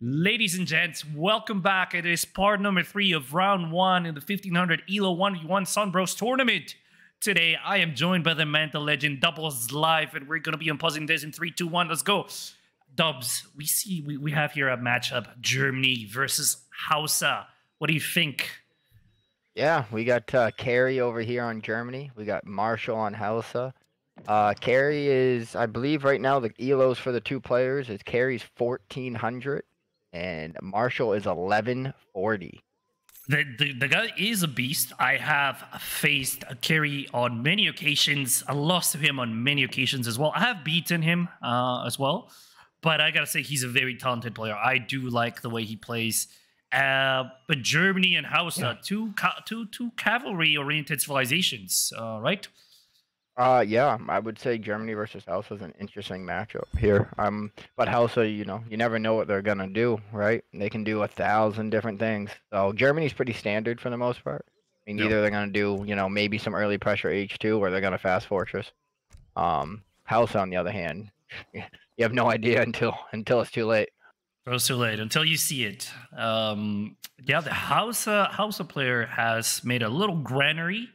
Ladies and gents, welcome back. It is part number 3 of round 1 in the 1500 ELO 1v1 Sunbros tournament. Today, I am joined by the man, the legend, Doubleslive, and we're going to be unpausing this in 3, 2, 1. Let's go. Dubs, we have here a matchup, Germany versus Hausa. What do you think? Yeah, we got Carey over here on Germany. We got Marshall on Hausa. Carey is, I believe right now, the ELOs for the two players is Carey's 1400 and Marshall is 1140. The guy is a beast. I have faced Carey on many occasions. I lost to him on many occasions as well. I have beaten him as well. But I gotta say, he's a very talented player. I do like the way he plays. But Germany and Hausa, two cavalry-oriented civilizations, right? Yeah, I would say Germany versus Hausa is an interesting matchup here. But Hausa, you never know what they're gonna do, right? They can do 1,000 different things. So Germany's pretty standard for the most part. I mean, either they're gonna do, maybe some early pressure H2, or they're gonna fast fortress. Hausa, on the other hand, you have no idea until it's too late. It's too late until you see it. Yeah, the Hausa player has made a little granary.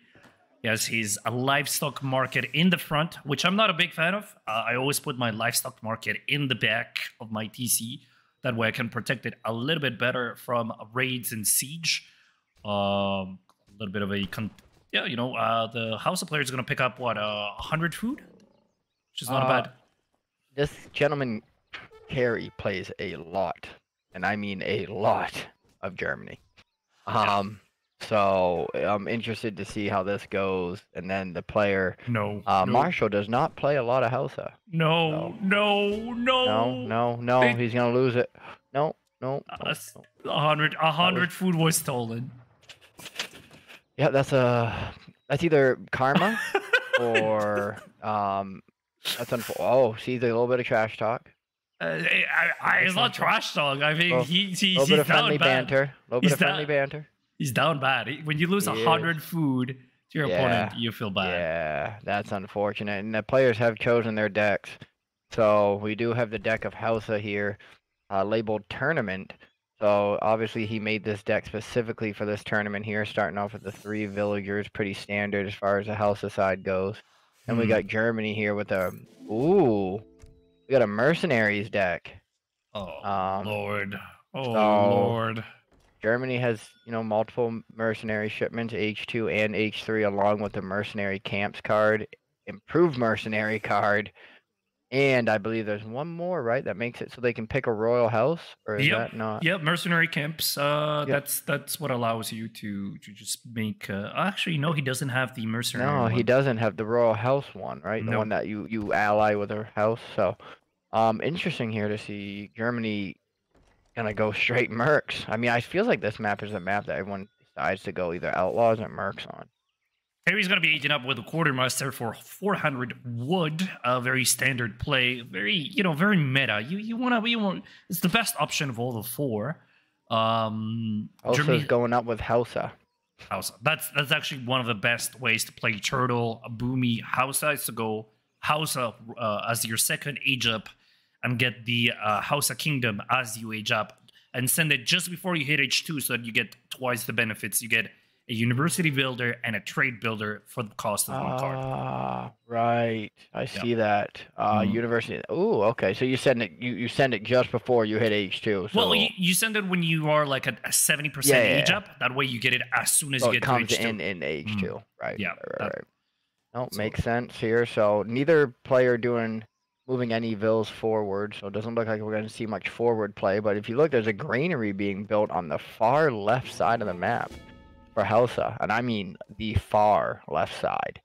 Yes, he's a livestock market in the front, which I'm not a big fan of. I always put my livestock market in the back of my TC. That way I can protect it a little bit better from raids and siege. A little bit of a... the Hausa player is going to pick up, what, 100 food? Which is not bad. This gentleman, Carey, plays a lot, and I mean a lot, of Germany. So I'm interested to see how this goes. And then the player, Marshall, does not play a lot of Hausa. No. He's gonna lose it. No. 100 food was stolen. Yeah, that's either karma or that's oh, see, the little bit of trash talk. It's not trash talk. I mean, he's a little bit of friendly banter. He's down bad. When you lose 100 food to your opponent, you feel bad. Yeah, that's unfortunate. And the players have chosen their decks. So we do have the deck of Hausa here, labeled Tournament. So obviously he made this deck specifically for this tournament here, starting off with the 3 villagers, pretty standard as far as the Hausa side goes. And we got Germany here with we got a mercenaries deck. Oh, Lord. Lord. Germany has, multiple mercenary shipments, H2 and H3, along with the mercenary camps card, improved mercenary card, and I believe there's one more, right? That makes it so they can pick a royal house, or is that not? Yep, mercenary camps. That's what allows you to just make. Actually, no, he doesn't have the mercenary. No, he doesn't have the royal house one, right? The one that you ally with a house. So, interesting here to see Germany gonna go straight mercs. I mean, I feel like this map is a map that everyone decides to go either outlaws or mercs on. Harry's gonna be aging up with a quartermaster for 400 wood. A very standard play, very very meta. You want. It's the best option of all the 4. Germany's going up with Hausa. That's actually one of the best ways to play Turtle, Boomy. Hausa is to go Hausa as your second age up, and get the Hausa Kingdom as you age up, and send it just before you hit H2 so that you get twice the benefits. You get a university builder and a trade builder for the cost of one card. Right. I see that. University. Oh, okay. So you send it just before you hit H2. So... Well, you send it when you are like at a 70% age up. That way you get it as soon as you get to H2. It comes in H2. Right. Yeah. Right. No, makes sense here. So neither player moving any vills forward, so it doesn't look like we're going to see much forward play. But if you look, there's a granary being built on the far left side of the map for Hausa, and I mean the far left side.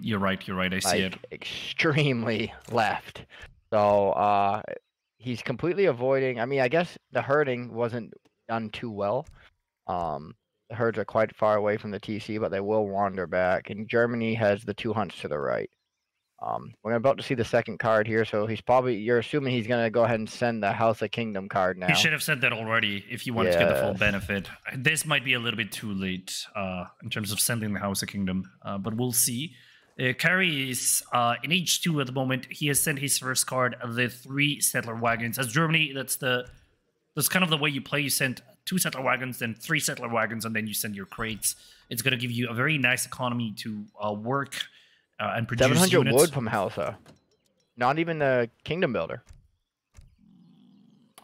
You're right. I see it. Extremely left. So he's completely avoiding. I mean, I guess the herding wasn't done too well. The herds are quite far away from the TC, but they will wander back. And Germany has the 2 hunts to the right. We're about to see the second card here, so you're assuming he's going to go ahead and send the Hausa Kingdom card now. He should have said that already if you wanted to get the full benefit. This might be a little bit too late in terms of sending the Hausa Kingdom, but we'll see. Carey is in H2 at the moment. He has sent his first card, the 3 settler wagons. As Germany, that's kind of the way you play. You send 2 settler wagons, then 3 settler wagons, and then you send your crates. It's going to give you a very nice economy to work and produce 700 units. wood from Hausa. Not even the kingdom builder.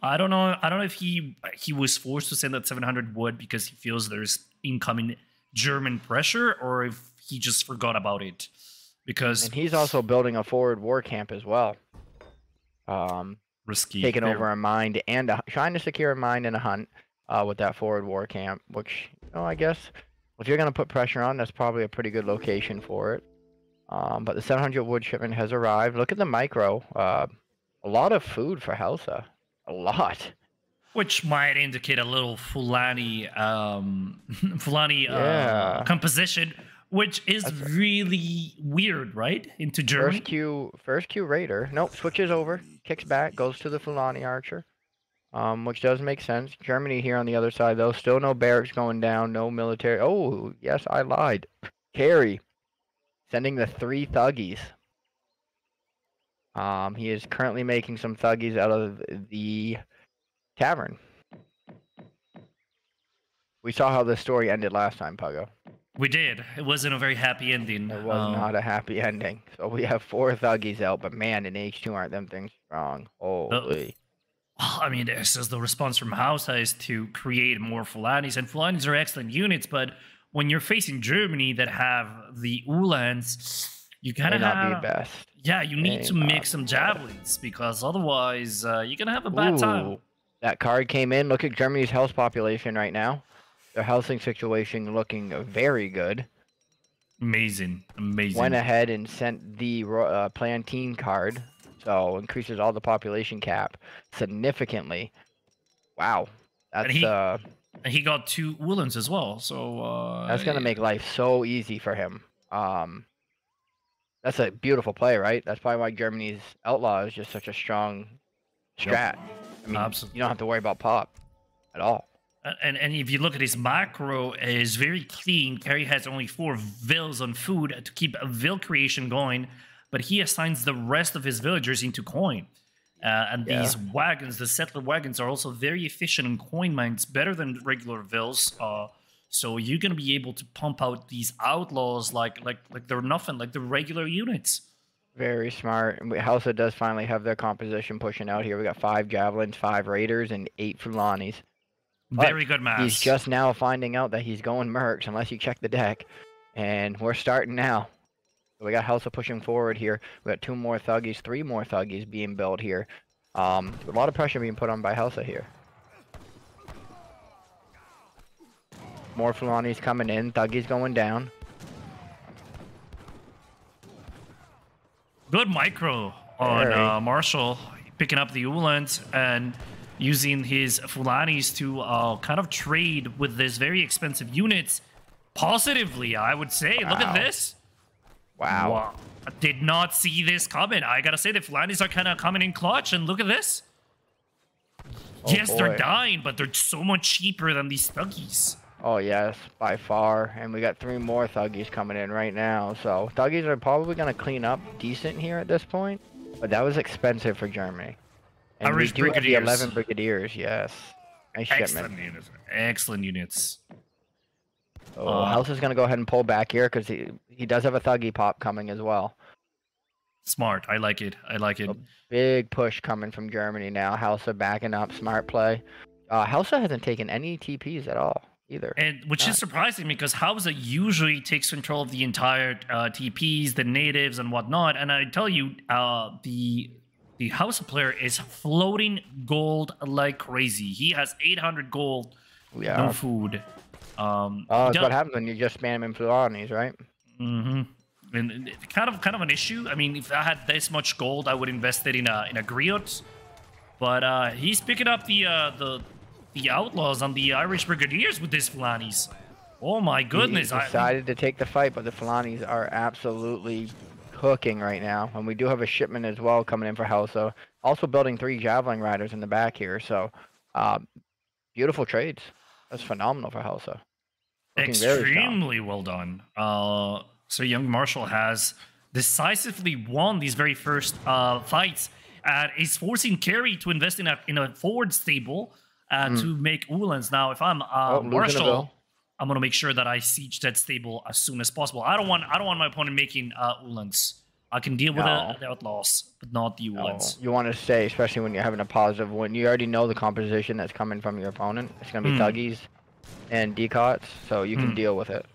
I don't know if he was forced to send that 700 wood because he feels there's incoming German pressure, or if he just forgot about it. Because and he's also building a forward war camp as well. Risky. Taking over a mine and trying to secure a mine and a hunt with that forward war camp, which, you know, I guess if you're going to put pressure on, that's probably a pretty good location for it. But the 700 wood shipment has arrived. Look at the micro. A lot of food for Hausa. A lot. Which might indicate a little Fulani composition, which is really weird, right? Into Germany. First Q Raider. Nope, switches over, kicks back, goes to the Fulani Archer. Which does make sense. Germany here on the other side, though. Still no barracks going down, no military. Oh, yes, I lied. Carey sending the 3 thuggies. He is currently making some thuggies out of the tavern. We saw how the story ended last time, Puggo. We did. It wasn't a very happy ending. It was not a happy ending. So we have 4 thuggies out, but man, in H2 aren't them things strong. Holy. I mean, this is the response from Hausa is to create more Fulanis, and Fulanis are excellent units, but when you're facing Germany that have the Uhlans, you kind of have... be best. Yeah, you need to mix some javelins, because otherwise you're going to have a bad time. That card came in. Look at Germany's health population right now. Their housing situation looking very good. Amazing. Went ahead and sent the Plantain card. So increases all the population cap significantly. Wow. That's and he got 2 Uhlans as well. So that's gonna make life so easy for him. That's a beautiful play, right? That's probably why Germany's outlaw is just such a strong strat. I mean, absolutely. You don't have to worry about pop at all. And if you look at his macro, it's very clean. Carey has only 4 vills on food to keep a vill creation going, but he assigns the rest of his villagers into coin. And these wagons, the settler wagons, are also very efficient in coin mines, better than regular vills. So you're gonna be able to pump out these outlaws like they're nothing, like the regular units. Very smart. Hausa does finally have their composition pushing out here. We got 5 javelins, 5 raiders, and 8 Fulanis. Very good mass. He's just now finding out that he's going mercs, unless you check the deck. And we're starting now. We got Hausa pushing forward here. We got 2 more thuggies, 3 more thuggies being built here. A lot of pressure being put on by Hausa here. More Fulanis coming in. Thuggies going down. Good micro on Marshall, picking up the Uhlans and using his Fulanis to kind of trade with this very expensive units positively, I would say. Wow. Look at this. Wow. I did not see this coming. I gotta say, the Fulanis are kind of coming in clutch, and look at this. Yes, they're dying, but they're so much cheaper than these thuggies. Oh, yes, by far. And we got 3 more thuggies coming in right now. So thuggies are probably going to clean up decent here at this point. But that was expensive for Germany. And Irish we do have the Brigadiers. 11 Brigadiers, yes. Nice shipment. Units. Excellent units. Oh, House is going to go ahead and pull back here because he does have a thuggy pop coming as well. Smart. I like it. I like it. A big push coming from Germany now. Hausa backing up. Smart play. Hausa hasn't taken any TPs at all either. And which is surprising because Hausa usually takes control of the entire TPs, the natives, and whatnot. And I tell you, the Hausa player is floating gold like crazy. He has 800 gold, no food. That's what happens when you just spam him Fulanis, right? Mm-hmm. And kind of an issue. I mean, if I had this much gold, I would invest it in a griot. But he's picking up the outlaws on the Irish Brigadiers with these Fulanis. Oh my goodness! He decided to take the fight, but the Fulanis are absolutely cooking right now. And we do have a shipment as well coming in for Hausa. Also building 3 javelin riders in the back here. So beautiful trades. That's phenomenal for Hausa. Extremely well done. Young Marshall has decisively won these very first fights, and is forcing Carey to invest in a forward stable to make Ulan's. Now, if I'm Marshall, I'm gonna make sure that I siege that stable as soon as possible. I don't want my opponent making Ulan's. I can deal with the outlaws, but not the Ulan's. You want to stay, especially when you're having a positive win. You already know the composition that's coming from your opponent. It's gonna be thuggies and decots, so you can deal with it.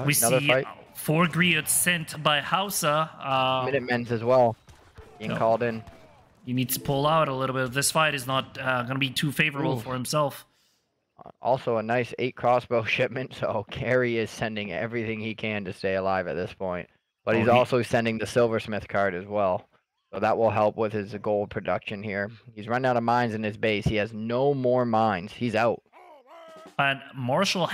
We see 4 griots sent by Hausa. Minutemen's as well being called in. He needs to pull out a little bit. This fight is not going to be too favorable for himself. Also a nice 8 crossbow shipment, so Carey is sending everything he can to stay alive at this point. But he's also sending the silversmith card as well. So that will help with his gold production here. He's run out of mines in his base. He has no more mines. He's out. And Marshall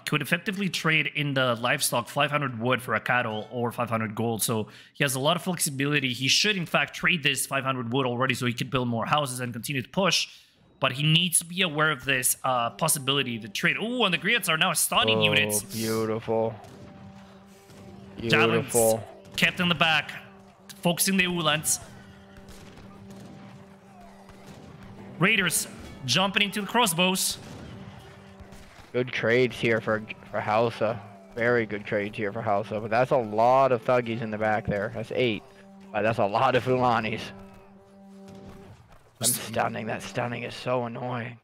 could effectively trade in the livestock 500 wood for a cattle or 500 gold. So he has a lot of flexibility. He should, in fact, trade this 500 wood already so he can build more houses and continue to push. But he needs to be aware of this possibility to trade. Oh, and the griots are now stunning units. Beautiful. Javelins kept in the back, focusing the Ulans. Raiders jumping into the crossbows. Good trades here for Hausa. Very good trades here for Hausa. But that's a lot of thuggies in the back there. That's 8. But that's a lot of Fulanis. I'm stunning. That stunning is so annoying.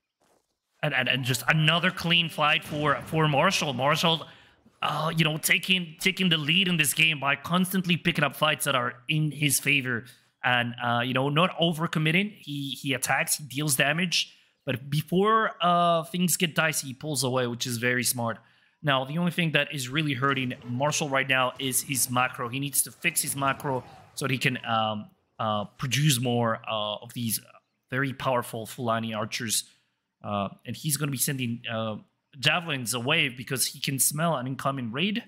And just another clean fight for Marshall. Marshall, you know, taking the lead in this game by constantly picking up fights that are in his favor. And, you know, not overcommitting. He attacks, he deals damage. But before things get dicey, he pulls away, which is very smart. Now, the only thing that is really hurting Marshall right now is his macro. He needs to fix his macro so that he can produce more of these very powerful Fulani archers. And he's going to be sending javelins away because he can smell an incoming raid.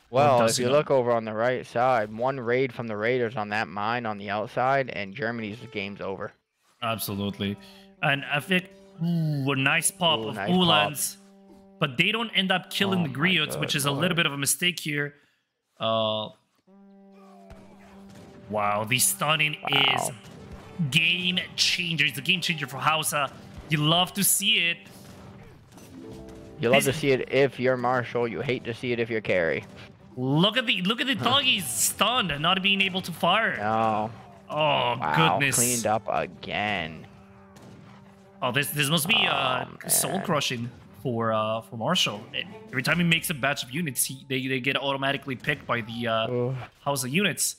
Well, if you look over on the right side, 1 raid from the Raiders on that mine on the outside, and Germany's game's over. Absolutely. And I think, a nice pop of Ulans. But they don't end up killing the griots, which is a little bit of a mistake here. Wow, the stunning is game changer. It's a game changer for Hausa. You love to see it. You love to see it if you're Marshall. You hate to see it if you're Carey. Look at the thuggies stunned and not being able to fire. No. Oh, wow, goodness. Cleaned up again. Oh, this must be soul crushing for Marshall. Every time he makes a batch of units, they get automatically picked by the Hausa units.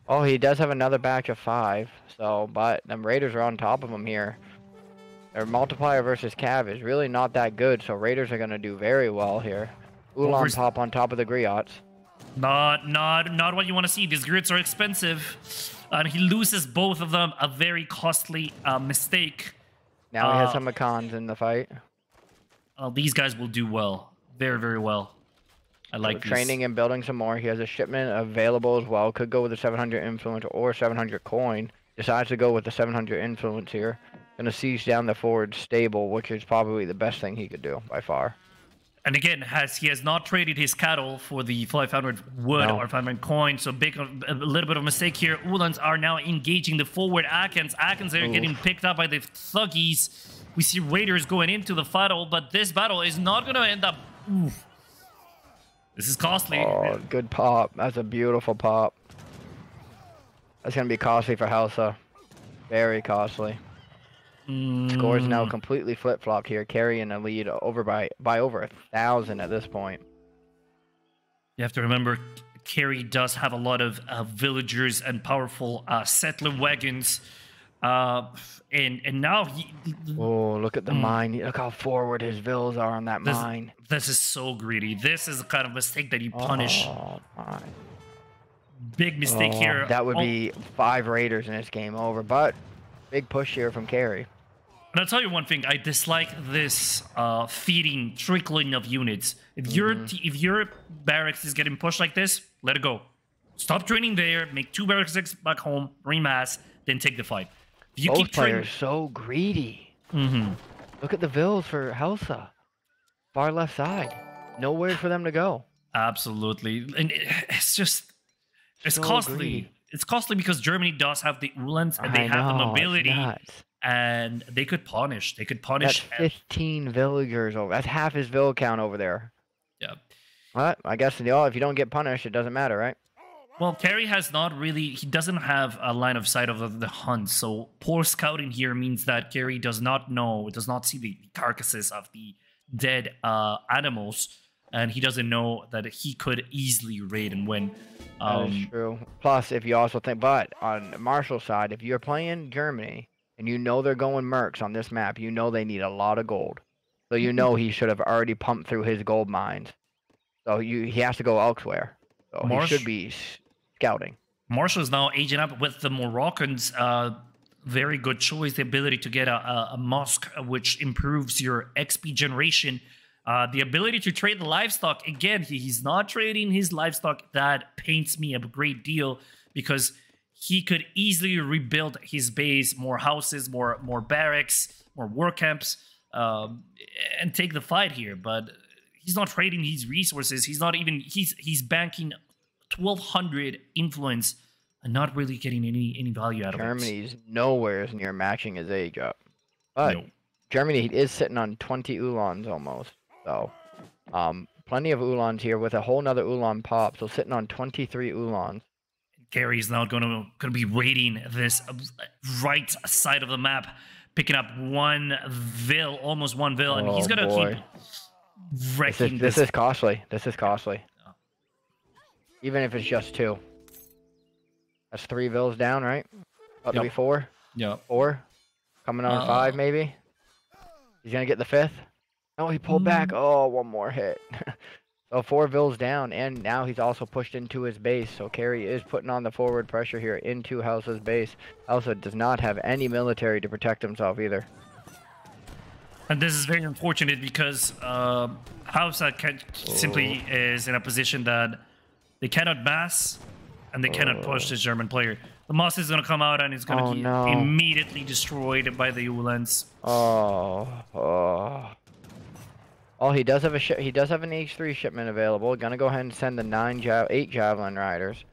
Oh, he does have another batch of 5. So, but them Raiders are on top of him here. Their multiplier versus Cav is really not that good, so Raiders are going to do very well here. Ulan pop on top of the griots. Not what you want to see. These griots are expensive, and he loses both of them. A very costly mistake. Now he has some Makans in the fight. These guys will do well, very, very well. I like training and building some more. He has a shipment available as well. Could go with a 700 influence or 700 coin. Decides to go with the 700 influence here. Gonna siege down the forward stable, which is probably the best thing he could do by far. And again, he has not traded his cattle for the 500 wood or 500 coin, so a little bit of a mistake here. Ulans are now engaging the forward Akans. Akans are getting picked up by the thuggies. We see Raiders going into the battle, but this battle is not going to end up... Oof. This is costly. Oh, good pop. That's a beautiful pop. That's going to be costly for Hausa. Very costly. Scores now completely flip-flopped here. Carey in the lead over by over 1,000 at this point. You have to remember, Carey does have a lot of villagers and powerful settler wagons. And now he... Oh, look at the mine. Look how forward his villas are on that mine. This is so greedy. This is the kind of mistake that you punish. Oh, my. Big mistake here. That would be 5 Raiders and it's game over. But big push here from Carey. And I'll tell you one thing. I dislike this feeding, trickling of units. If your barracks is getting pushed like this, let it go. Stop training there. Make 2 barracks back home. Remass. Then take the fight. If you Both players so greedy. Look at the vills for Hausa. far left side. Nowhere for them to go. Absolutely. And it's just, it's So costly. greedy. It's costly because Germany does have the Uhlans and they have the mobility, and they could punish. They could punish. That's 15 villagers over. That's half his village count over there. Yeah. Well, I guess if you don't get punished, it doesn't matter, right? Well, Carey has not really. He doesn't have a line of sight of the hunt, so poor scouting here means that Carey does not know, does not see the carcasses of the dead animals, and he doesn't know that he could easily raid and win. That is true. Plus, if you also think, but on Marshall's side, if you're playing Germany and you know they're going mercs on this map, you know they need a lot of gold. So you know he should have already pumped through his gold mines. So he has to go elsewhere. So he should be scouting. Marshall is now aging up with the Moroccans. Very good choice. The ability to get a mosque, which improves your XP generation. The ability to trade the livestock. Again, he's not trading his livestock. That paints me a great deal because he could easily rebuild his base, more houses, more barracks, more war camps, and take the fight here. But he's not trading his resources. He's not even. He's banking 1,200 influence and not really getting any value out of it. Germany's nowhere near matching his age up, but Germany is sitting on 20 Uhlans almost. So, plenty of Uhlans here with a whole nother Uhlan pop. So sitting on 23 Uhlans. Carey's now gonna be raiding this right side of the map, picking up almost one vill, and he's gonna keep wrecking this is costly. This is costly. Even if it's just 2. That's 3 vills down, right? About to be 4. Yeah. 4. Coming on 5, maybe. He's gonna get the 5th. Oh, he pulled back. Oh, one more hit. So 4 vills down, and now he's also pushed into his base. So Carey is putting on the forward pressure here into Hausa's base. Hausa does not have any military to protect himself either. And this is very unfortunate because Hausa simply is in a position that they cannot mass and they cannot push this German player. The Moss is going to come out and it's going to get immediately destroyed by the Uhlans. Oh, he does have an H3 shipment available. Gonna go ahead and send the 8 Javelin Riders.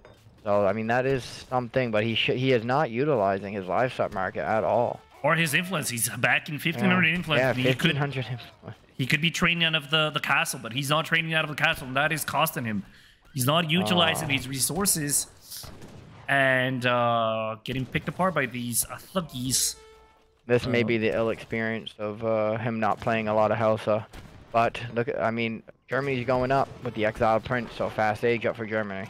So I mean that is something, but he is not utilizing his livestock market at all. Or his influence. He's back in 1,500 influence. Yeah, 1,500 influence. He could be training out of the castle, but he's not training out of the castle, and that is costing him. He's not utilizing these resources and getting picked apart by these thuggies. This may be the ill experience of him not playing a lot of Hausa. But look, I mean, Germany's going up with the Exile Prince, so fast age up for Germany.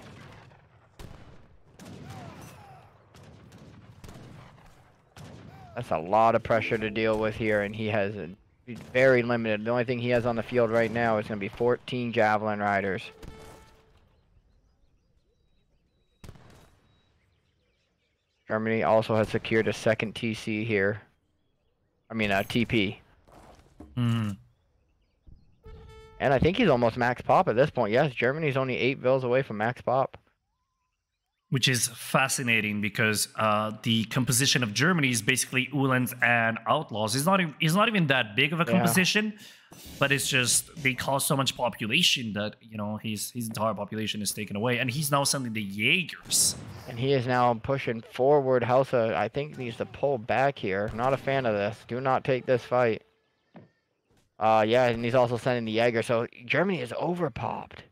That's a lot of pressure to deal with here, and he's very limited. The only thing he has on the field right now is going to be 14 Javelin Riders. Germany also has secured a second TC here. I mean, a TP. And I think he's almost max pop at this point. Yes, Germany's only 8 vills away from max pop. Which is fascinating because the composition of Germany is basically Uhlans and Outlaws. It's not even that big of a composition, but it's just they cause so much population that, you know, his entire population is taken away. And he's now sending the Jaegers. And he is now pushing forward. Hausa, I think, needs to pull back here. Not a fan of this. Do not take this fight. Yeah, and he's also sending the Jaeger. So Germany is overpopped.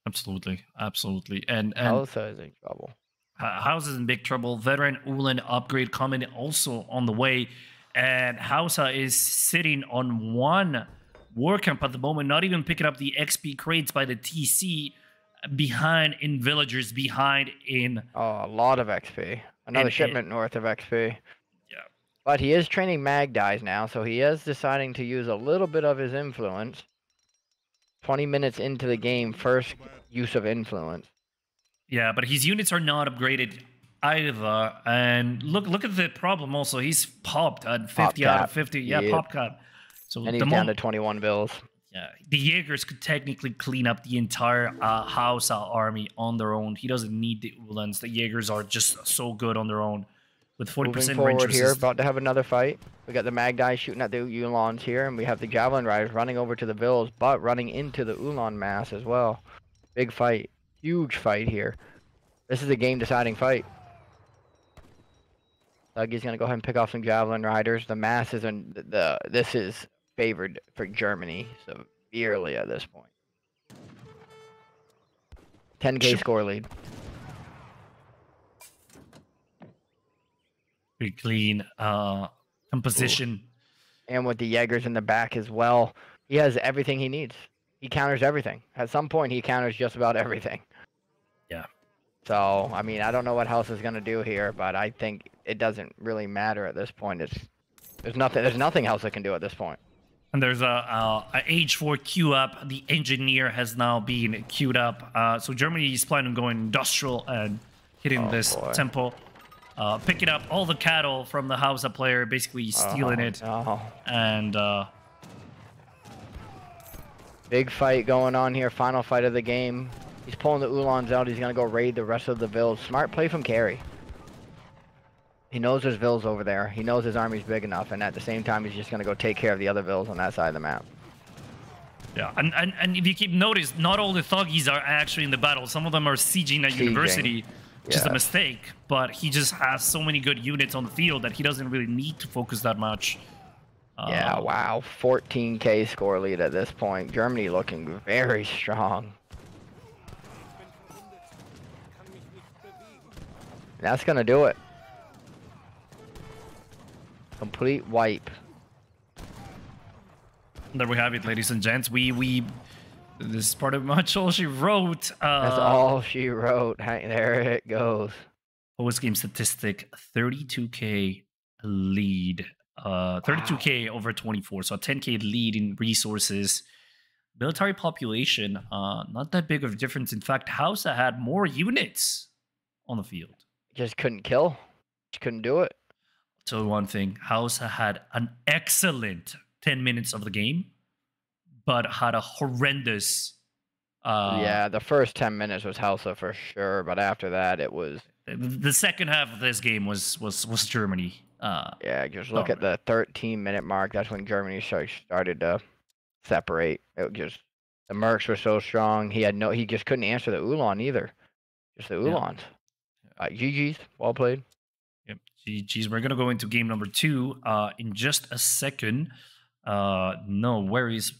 Absolutely, absolutely. And Hausa is in trouble. Hausa is in big trouble. Veteran Uhlan upgrade coming also on the way. And Hausa is sitting on 1 war camp at the moment, not even picking up the XP crates by the TC, behind in villagers, behind in... Oh, a lot of XP. Another shipment north of XP. But he is training Magdies now, so he is deciding to use a little bit of his influence. 20 minutes into the game, first use of influence. Yeah, but his units are not upgraded either. And look at the problem also. He's popped at 50 out of 50. Yeah, pop cap. So and he's down to 21 bills. Yeah, the Jaegers could technically clean up the entire Hausa army on their own. He doesn't need the Uhlans. The Jaegers are just so good on their own. with Moving 40% range forward here, resist. about to have another fight. We got the Magdai shooting at the Ulons here, and we have the Javelin Riders running over to the Vills, but running into the Ulan mass as well. Big fight. Huge fight here. This is a game-deciding fight. Dougie's going to go ahead and pick off some Javelin Riders. The mass is in this is favored for Germany severely at this point. 10k score lead. Pretty clean composition. Ooh. And with the Jaegers in the back as well, he has everything he needs. He counters everything. At some point, he counters just about everything. Yeah. So, I mean, I don't know what House is going to do here, but I think it doesn't really matter at this point. There's nothing else it can do at this point. And there's a age 4 queue up. The engineer has now been queued up. So Germany is planning on going industrial and hitting this tempo. Picking up all the cattle from the Hausa player, basically stealing it. No. And big fight going on here. Final fight of the game. He's pulling the Ulans out. He's going to go raid the rest of the Vills. Smart play from Carey. He knows there's Vills over there. He knows his army's big enough. And at the same time, he's just going to go take care of the other Vills on that side of the map. Yeah, and if you keep notice, not all the Thuggies are actually in the battle. Some of them are sieging at University, which is a mistake. But he just has so many good units on the field that he doesn't really need to focus that much. Yeah, wow. 14k score lead at this point. Germany looking very strong. That's going to do it. Complete wipe. There we have it, ladies and gents. This is pretty much all she wrote. That's all she wrote. There it goes. Post game statistic: 32k lead. 32k over 24, so a 10k lead in resources. Military population, not that big of a difference. In fact, Hausa had more units on the field. Just couldn't kill. Just couldn't do it. So one thing, Hausa had an excellent 10 minutes of the game, but had a horrendous... yeah, the first 10 minutes was Hausa for sure, but after that it was... The second half of this game was Germany. Yeah, just look at the 13-minute mark. That's when Germany started to separate. It just... The Mercs were so strong. He just couldn't answer the Ulan either. Just the Ulans. GG's. Well played. Yep. GG's. We're gonna go into game number 2 in just a second. No worries.